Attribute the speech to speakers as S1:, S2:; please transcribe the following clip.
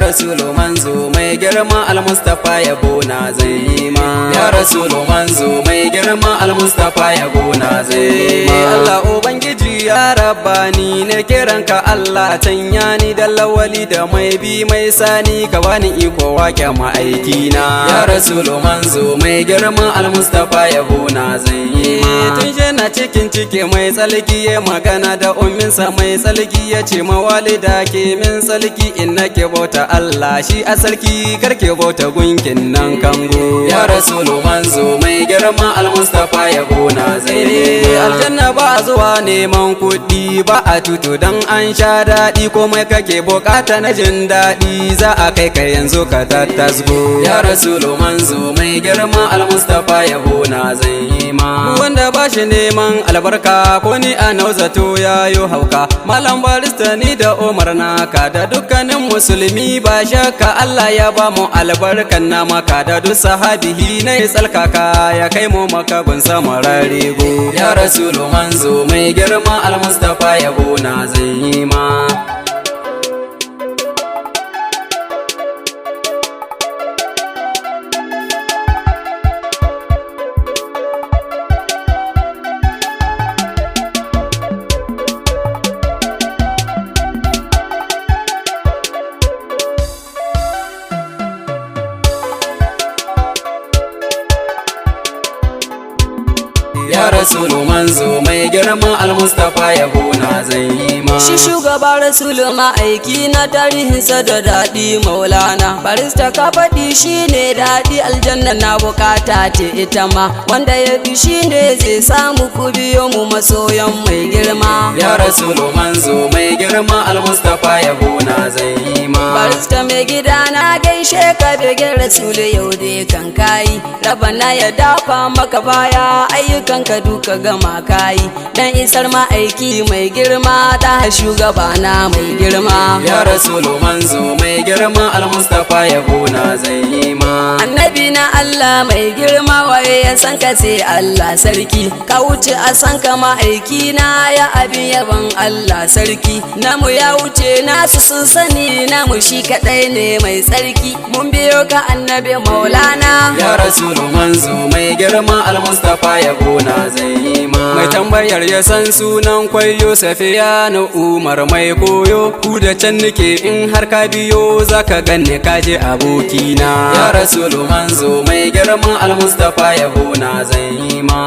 S1: rasulu manzo mai girma al-mustafa yabo na zan yi ma. Ya rasulu manzo mai girma al-mustafa yabo na zan yi ma. Allah ubangiji ya rabbani ne kiranka Allah tanya ni da lawali da mai bi mai sani ka bani iko wake ma'aikina. Ya rasulu manzo mai girma al-mustafa yabo na zan yi ma. Tun yana cikin ciki mai tsalki ya magana da umminsa mai tsalki ya ce mawalida ke min tsalki in nake bauta Allah shi a sarki karke bauta gunkin nan kango. Ya rasulu manzo mai girma al-mustafa yabo na zan yi ma. Aljanna ba zuwa neman kuɗi ba a tutu dan an sha daɗi komai kake bukata na jin daɗi za a kai ka yanzu ka tattasgo. Ya rasulu manzo mai girma al-mustafa yabo na zan yi ma. Wanda ba shi neman albarka ko ni a nauzato yayo hauka malam barista ni da Umar naka da dukkanin musulmi ba shakka Allah ya ba mu albarkan na maka da duk sahabihi na tsalkaka ya kai mu maka gun samarare go. Ya rasulu manzo mai girma al-mustafa yabo na zan yi ma. Ya rasulu manzo mai girma al-mustafa yabo na zan yi ma.
S2: Shi shugaba rasulu ma'aiki na tarihinsa da daɗi maulana barista ka faɗi shi ne daɗi aljanna na bukata ce ita ma wanda ya bi shi ne zai samu ku biyo mu masoyan mai girma.
S1: Ya rasulu manzo mai girma al-mustafa yabo na zan yi ma.
S2: Barista mai gida na gaishe ka begen rasulu yau da kan kayi rabana ya dafa maka baya ayyukan ka duka gama kayi dan isar ma'aiki mai girma ta shugaba na mai girma.
S1: Ya rasulu manzo mai girma al-mustafa yabo na zan yi ma.
S2: Annabi na Allah mai girma waye ya san ka sai Allah sarki ka wuce a san ka ma'aiki na ya abin yaban Allah sarki namu ya wuce nasu sun sani namu shi kadai ne mai tsarki mun biyo ka annabi maulana.
S1: Ya rasulu manzo mai girma al-mustafa yabo na zan yi ma. Mai tambayar ya san sunan kwayo Safiyanu Umar mai koyo ku da can nake in har ka biyo zaka ganni kaje abokina. Ya rasulu manzo mai girma al-mustafa yabo na zan yi ma.